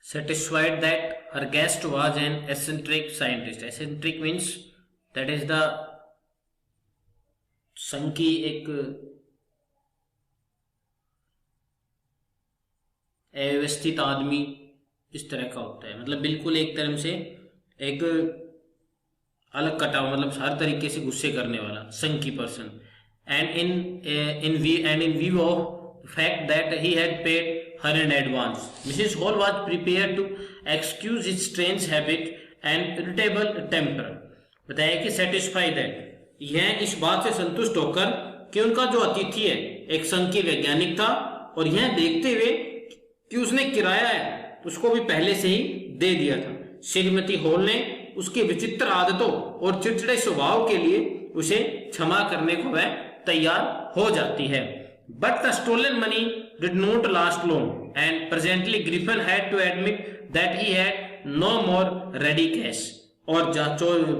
satisfied that her guest was an eccentric scientist. Eccentric means that is the संकी एक अव्यवस्थित आदमी इस तरह का होता है, मतलब बिल्कुल एक तरह से एक अलग कटाव, मतलब हर तरीके से गुस्से करने वाला संकी person. And in view of fact that he had paid her in advance, Mrs. Hall was prepared to excuse his strange habit and irritable temper. बताया कि satisfy that, यह इस बात से संतुष्ट होकर कि उनका जो अतिथि है एक संघीय वैज्ञानिक था और यह देखते हुए कि उसने किराया है उसको भी पहले से ही दे दिया था. श्रीमती हॉल ने उसकी विचित्र आदतों और चिड़चिड़े स्वभाव के लिए उसे क्षमा करने को वह तैयार हो जाती है. But the stolen money did not last long, and presently Griffin had to admit that he had no more ready cash. और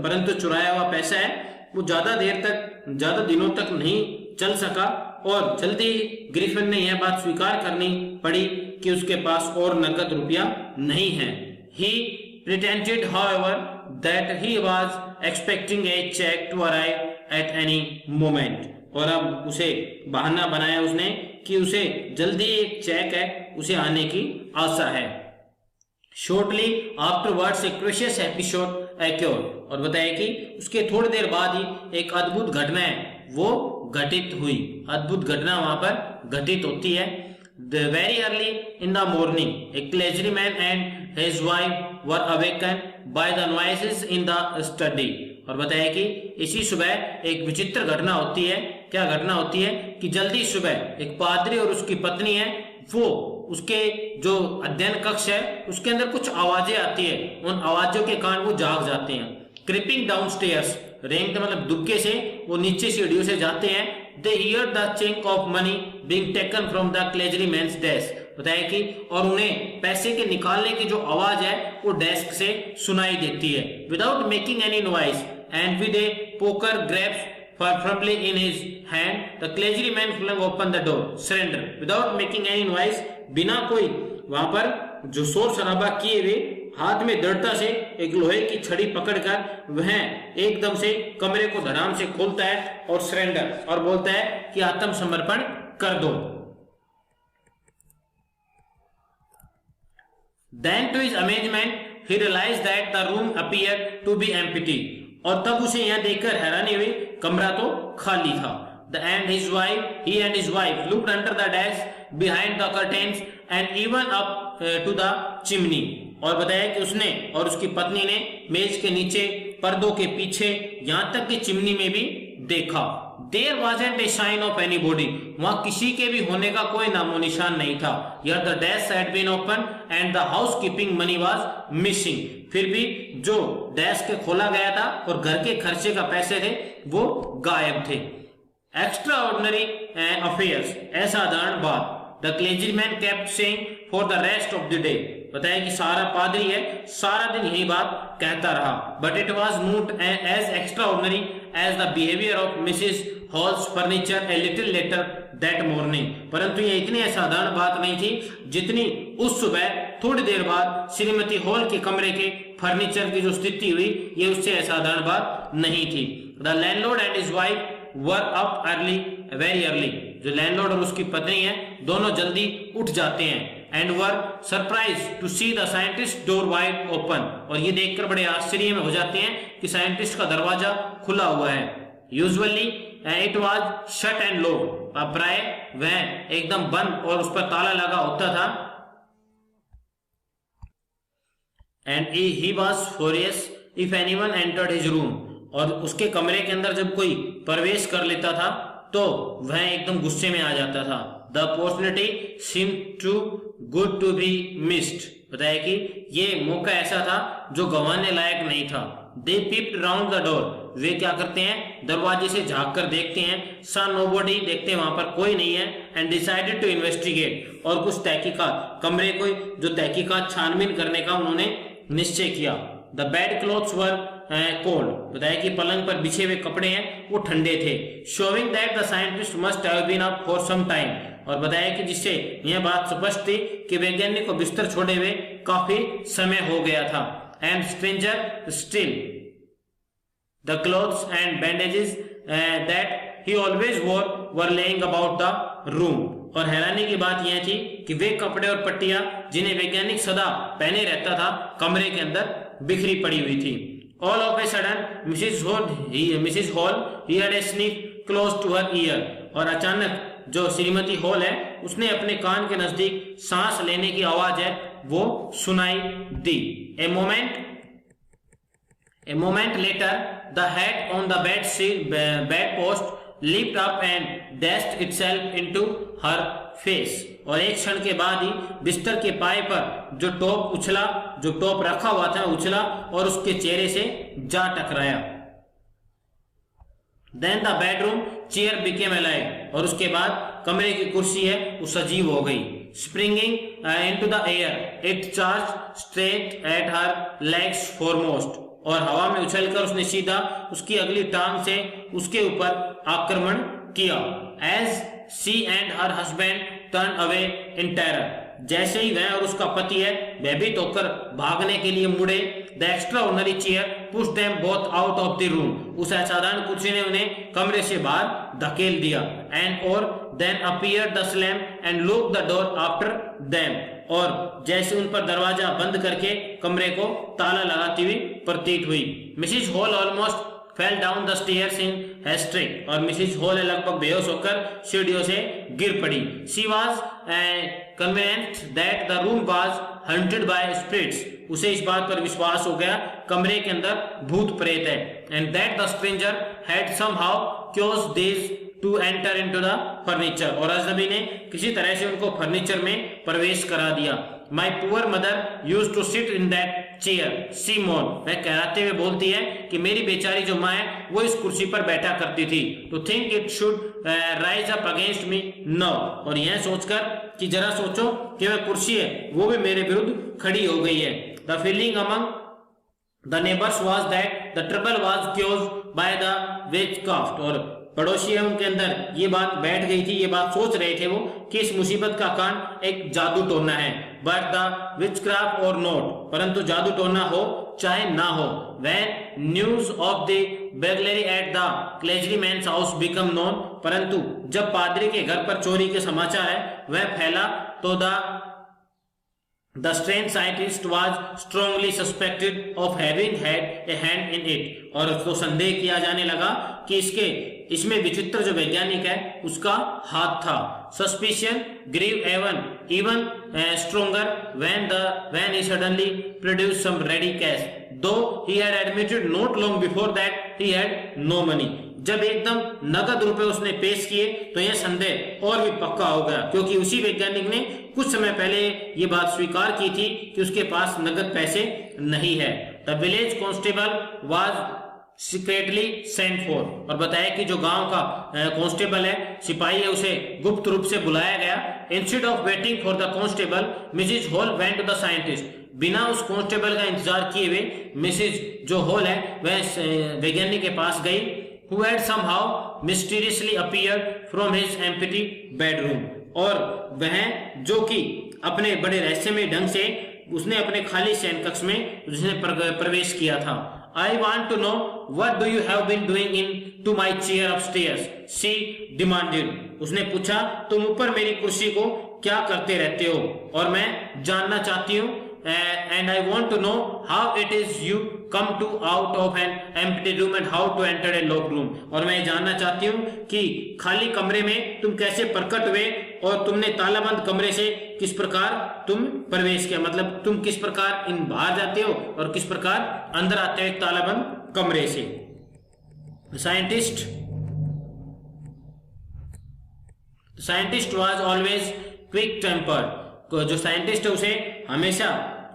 परंतु चुराया हुआ पैसा है वो ज्यादा दिनों तक नहीं चल सका और जल्दी ग्रिफिन ने यह बात स्वीकार करनी पड़ी कि उसके पास और नकद रुपया नहीं है. He pretended, however, that he was expecting a check to arrive at any moment. और अब उसे बहाना बनाया उसने कि उसे जल्दी एक चेक है उसे आने की आशा है. शॉर्टली आफ्टरवर्ड्स ए क्रेशियस एपिसोड एक्योर्ड, और बताया कि उसके थोड़ी देर बाद ही एक अद्भुत घटना है वो घटित हुई. अद्भुत घटना वहां पर घटित होती है. Very early in the morning, a clergyman and his wife were awakened by the noises in the study. और बताया कि इसी सुबह एक विचित्र घटना होती है. क्या घटना होती है कि जल्दी सुबह एक पादरी और उसकी पत्नी है वो उसके जो अध्ययन कक्ष है उसके अंदर कुछ आवाजें आती है, उन आवाजों के कारण वो जाग जाते हैं. क्रिपिंग डाउन स्टेयर्स, रेंगते मतलब दुबके से वो नीचे सीढ़ियों से जाते हैं. They hear the check of money being taken from the clergyman's desk. बताया कि और उन्हें पैसे के निकालने की जो आवाज है वो डेस्क से सुनाई देती है. Without making any noise and with A poker grabs firmly in his hand, the clergyman flung open the door. Surrender. Without making any noise, बिना कोई वहां पर जो शोर शराबा किए हुए हाथ में दृढ़ता से एक लोहे की छड़ी पकड़कर वह एकदम से कमरे को धड़ाम से खोलता है और सरेंडर और बोलता है कि आत्मसमर्पण कर दो. Then to his amazement, he realized that the room appeared to be empty. और तब उसे यह देखकर हैरानी हुई कमरा तो खाली था. He and his wife looked under the desk, behind the curtains and even up to the chimney. और बताया कि उसने और उसकी पत्नी ने मेज के नीचे, पर्दों के पीछे, यहाँ तक कि चिमनी में भी देखा. There wasn't a sign of anybody. वहां किसी के भी होने का कोई नामो निशान नहीं था. Yet the desk had been open and the housekeeping money was missing. फिर भी जो डेस्क खोला गया था और घर के खर्चे का पैसे थे वो गायब थे. एक्स्ट्रा ऑर्डिनरी अफेयर्स, असाधारण बात. The clergyman kept saying for the rest of the day. बताया कि सारा पादरी है सारा दिन यही बात कहता रहा. But it was not as extraordinary as the behaviour of Mrs Hall's furniture a little later that morning. परंतु ये इतनी असाधारण बात नहीं थी जितनी उस सुबह थोड़ी देर बाद श्रीमती हॉल के कमरे के फर्नीचर की जो स्थिति हुई ये उससे असाधारण बात नहीं थी. The landlord and his wife were up early, very early. जो लैंडलॉर्ड और उसकी पत्नी है दोनों जल्दी उठ जाते हैं. And were surprise to see the scientist door wide open. और ये देखकर बड़े आश्चर्य में हो जाते हैं कि साइंटिस्ट का दरवाजा खुला हुआ है. Usually it was shut and locked. प्राय वह एकदम बंद और उस पर ताला लगा होता था. And he was furious if anyone entered his room. और उसके कमरे के अंदर जब कोई प्रवेश कर लेता था तो वह एकदम गुस्से में आ जाता था. The opportunity seem too good to be missed. बताया कि ये मौका ऐसा था जो गंवाने लायक नहीं था. दे पीप्ड राउंड द डोर. वे क्या करते हैं दरवाजे से झांक कर देखते हैं. सा नोबडी, देखते हैं वहां पर कोई नहीं है. And decided to investigate. और कुछ तहकीकात, कमरे को जो तहकीकात छानबीन करने का उन्होंने निश्चय किया. The bed clothes were cold. बताया कि पलंग पर बिछे हुए कपड़े हैं वो ठंडे थे. Showing that the scientist must have been up for some time. और बताया कि जिससे यह बात स्पष्ट थी कि वैज्ञानिक को बिस्तर छोड़े हुए काफी समय हो गया था। And stranger still the clothes and bandages that he always वोर वर लेइंग अबाउट द रूम। और हैरानी की बात यह थी कि वे कपड़े और पट्टियां जिन्हें वैज्ञानिक सदा पहने रहता था कमरे के अंदर बिखरी पड़ी हुई थी। All of a sudden, Mrs. Hall heard a sniff close to her ear। और अचानक जो श्रीमती हॉल है उसने अपने कान के नजदीक सांस लेने की आवाज है वो सुनाई दी। A moment later, the hat on the bedpost leaped up and dashed itself into her face। और एक क्षण के बाद ही बिस्तर के पाए पर जो टॉप रखा हुआ था उछला और उसके चेहरे से जा टकराया। Then the bedroom chair became alive। और उसके बाद कमरे की कुर्सी है वो सजीव हो गई। Springing into the air, it charged straight at her legs foremost। और हवा में उछलकर उसने सीधा उसकी अगली टांग से उसके ऊपर आक्रमण किया। As she and her husband turned away in terror। जैसे ही वह और उसका पति है भयभीत होकर भागने के लिए मुड़े, the extraordinary chair pushed them both out of the room। उस असाधारण कुर्सी ने उन्हें कमरे से बाहर धकेल दिया। And or then appeared the slam and locked the door after them। और जैसे उन पर दरवाजा बंद करके कमरे को ताला लगाती हुई प्रतीत हुई। Mrs Hall almost fell down the stairs in hysterics. और मिसिज हॉल लगभग बेहोश होकर सीढ़ियों से गिर पड़ी। She was convinced that the room was haunted by spirits. उसे इस बात पर विश्वास हो गया कमरे के अंदर भूत प्रेत है। And that the stranger had somehow caused this to enter into the furniture. और अजनबी ने किसी तरह से उनको फर्नीचर में प्रवेश करा दिया। My poor mother used to sit in that chair she moan. वह कहते हुए बोलती है कि मेरी बेचारी जो माँ है वो इस कुर्सी पर बैठा करती थी। To think it should rise up against me now. और यह सोचकर कि जरा सोचो कि वह कुर्सी है वो भी मेरे विरुद्ध खड़ी हो गई है। The feeling among the neighbours was that the trouble was caused by the witchcraft. और पड़ोसियों के अंदर ये बात बैठ गई थी, ये बात सोच रहे थे वो कि इस मुसीबत का कारण एक जादू टोना है। But the witchcraft or not, परंतु जादू टोना हो चाहे ना हो, when news of the burglary at the clergyman's house become known. परंतु जब पादरी के घर पर चोरी के समाचार है वह फैला तो The strange scientist was strongly suspected of having had a hand in it। और तो संदेह किया जाने लगा कि इसमें विचित्र जो वैज्ञानिक है उसका हाथ था। Suspicion grew even stronger when he suddenly produced some ready cash, though he had admitted not long before that he had no money। जब एकदम नगद रुपए उसने पेश किए तो यह संदेह और भी पक्का हो गया, क्योंकि उसी वैज्ञानिक ने कुछ समय पहले ये बात स्वीकार की थी कि उसके पास नगद पैसे नहीं है। The village constable was secretly sent for. और बताया कि जो गांव का कांस्टेबल है, सिपाही है, उसे गुप्त रूप से बुलाया गया। Instead of waiting for the constable Mrs Hall went to the scientist. बिना उस कांस्टेबल का इंतजार किए हुए मिसेज जो हॉल है वह वैज्ञानिक के पास गई, who had somehow mysteriously appeared from his empty bedroom। और वह जो कि अपने बड़े रहस्यमय ढंग से उसने अपने खाली शयन कक्ष में उसने प्रवेश किया था। I want to know what do you have been doing in to my chair upstairs, she demanded। उसने पूछा तुम ऊपर मेरी कुर्सी को क्या करते रहते हो, और मैं जानना चाहती हूँ and I want to know how it is you come to out of an empty room and how to enter a locked room। और मैं जानना चाहती हूँ कि खाली कमरे में तुम कैसे प्रकट हुए और तुमने तालाबंद कमरे से किस प्रकार तुम प्रवेश किया, मतलब तुम किस प्रकार इन बाहर जाते हो और किस प्रकार अंदर आते हो एक तालाबंद कमरे से। Scientist was always quick tempered. जो साइंटिस्ट है उसे हमेशा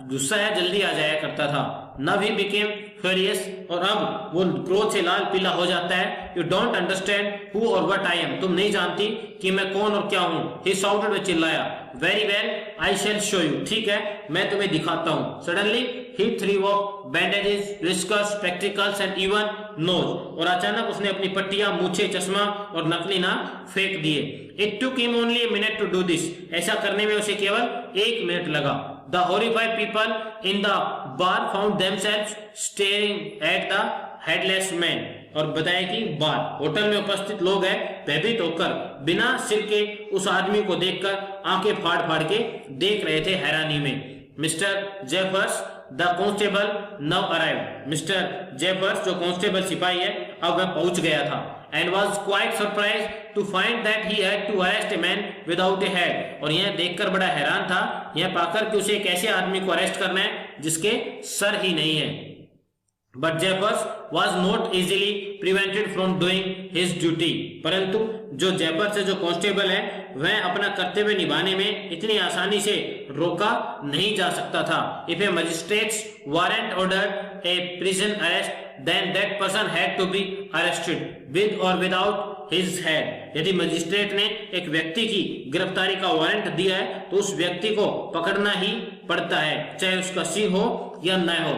गुस्सा या जल्दी आ जाया करता था। Now he became फ्यूरियस, और अब वो क्रोध से लाल पीला हो जाता है। यू डोंट अंडरस्टैंड हु और व्हाट आई एम, तुम नहीं जानती कि मैं कौन और क्या हूं। ही शाउटेड, वह चिल्लाया। Very well I shall show you, ठीक है मैं तुम्हें दिखाता हूं। Suddenly he threw off bandages, whiskers, spectacles and even nose, और अचानक उसने अपनी पट्टियां, मूछे, चश्मा और नकली नाक फेंक दिए। It took him only a minute to do this, ऐसा करने में उसे केवल 1 मिनट लगा। The horrified people in the bar found themselves staring at the headless man, और बताया कि बार होटल में उपस्थित लोग हैं भयभीत होकर बिना सिर के उस आदमी को देखकर आंखें फाड़ फाड़ के देख रहे थे हैरानी में। Mister Jeffers the constable now arrived, mister Jeffers जो कांस्टेबल सिपाही है अब वह पहुंच गया था। and was quite surprised to find that he had to arrest a man without a head, और यह देखकर बड़ा हैरान था यह पाकर कि उसे एक ऐसे आदमी को अरेस्ट करना है जिसके सर ही नहीं है। But Jeffers was not easily prevented from doing his duty, परंतु जो जेफर्स है, जो कांस्टेबल है, वह अपना कर्तव्य निभाने में इतनी आसानी से रोका नहीं जा सकता था। If a magistrate's warrant ordered a prison arrest, then that person had to be arrested with or without his head, यदि मजिस्ट्रेट ने एक व्यक्ति की गिरफ्तारी का वारंट दिया है तो उस व्यक्ति को पकड़ना ही पड़ता है, चाहे उसका सिर हो या न हो।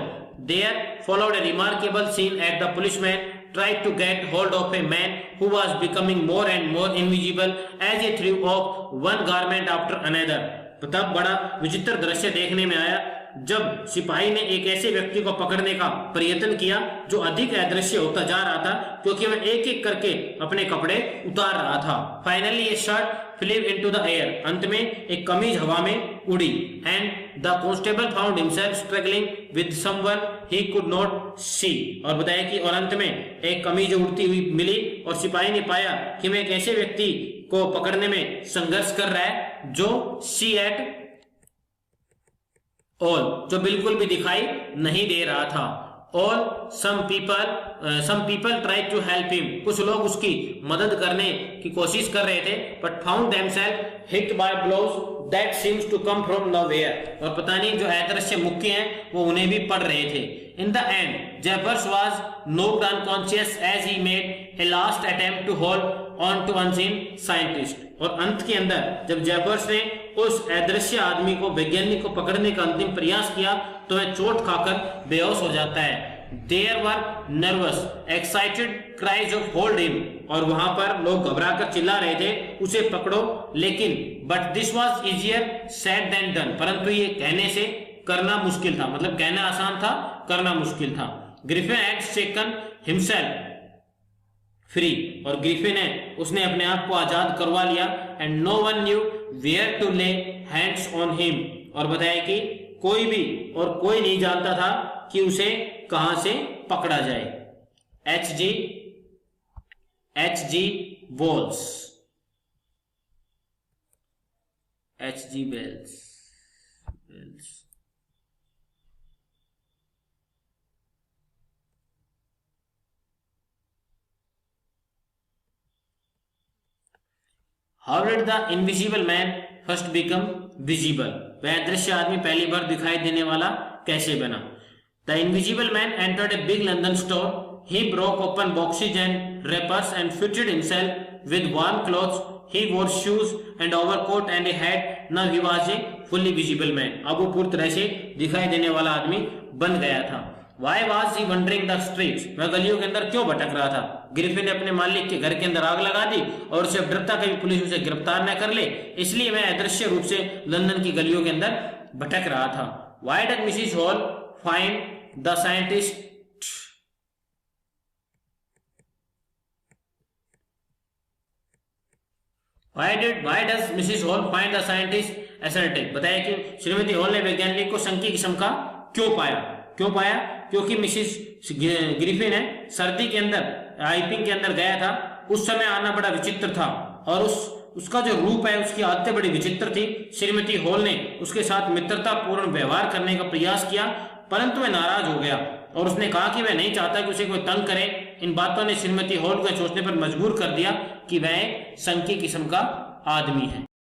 There followed a remarkable scene as the policeman tried to get hold of a man who was becoming more and more invisible as he threw off one garment after another। तब बड़ा विचित्र दृश्य देखने में आया जब सिपाही ने एक ऐसे व्यक्ति को पकड़ने का प्रयत्न किया जो अधिक अदृश्य होता जा रहा था क्योंकि वह एक एक करके अपने कपड़े उतार रहा था। Finally a shirt flew into the air, अंत में एक कमीज हवा में उड़ी। And the constable found himself struggling with someone he could not see, और बताया कि और अंत में एक कमीज उड़ती हुई मिली और सिपाही ने पाया कि मैं एक ऐसे व्यक्ति को पकड़ने में संघर्ष कर रहा है जो सी एट ऑल, जो बिल्कुल भी दिखाई नहीं दे रहा था। All some people try to help him, कुछ लोग उसकी मदद करने की कोशिश कर रहे थे, but found themselves hit by blows that seems to come from nowhere, और पता नहीं जो अदृश्य मुक्के हैं वो उन्हें भी पड़ रहे थे। In the end Jeffers was knocked unconscious as he made a last attempt to hold on to unseen scientist, और अंत के अंदर जब जेफर्स ने उस अदृश्य आदमी को, वैज्ञानिक को पकड़ने का अंतिम प्रयास किया तो वह चोट खाकर बेहोश हो जाता है। There were nervous, excited cries of hold him, और वहां पर लोग घबराकर चिल्ला रहे थे उसे पकड़ो, लेकिन but this was easier said than done, परंतु ये कहने से करना मुश्किल था, मतलब कहना आसान था करना मुश्किल था। Griffin had shaken himself free, और ग्रिफिन है उसने अपने आप को आजाद करवा लिया। And no one knew where to lay hands on him, और बताया कि कोई भी और कोई नहीं जानता था कि उसे कहां से पकड़ा जाए। H.G. Wells। How did the invisible man first become visible? वह अदृश्य आदमी पहली बार दिखाई देने वाला कैसे बना? The invisible man entered a big London store. He broke open boxes and wrappers and fitted himself with warm clothes. He wore shoes and overcoat and a hat. Now he was a fully visible man. अब वो पूरी तरह से दिखाई देने वाला आदमी बन गया था। Why was he wandering the streets? वह गलियों के अंदर क्यों भटक रहा था? ग्रिफिन ने अपने मालिक के घर के अंदर आग लगा दी और उसे डरता कभी पुलिस उसे गिरफ्तार न कर ले, इसलिए वह अदृश्य रूप से लंदन की गलियों के अंदर भटक रहा था। Why did Mrs. Hall find the scientist? Why does Mrs. Hall find the scientist assertive? बताया कि श्रीमती हॉल ने वैज्ञानिक को संकी किस्म का क्यों पाया? क्योंकि मिसिस ग्रिफिन है सर्दी के अंदर आइपिंग के अंदर गया था, उस समय आना बड़ा विचित्र था और उसका जो रूप है उसकी आदतें बड़ी विचित्र थी। श्रीमती हॉल ने उसके साथ मित्रता पूर्ण व्यवहार करने का प्रयास किया, परंतु वह नाराज हो गया और उसने कहा कि वह नहीं चाहता कि उसे कोई तंग करे। इन बातों ने श्रीमती हॉल को सोचने पर मजबूर कर दिया कि वह संकी किस्म का आदमी है।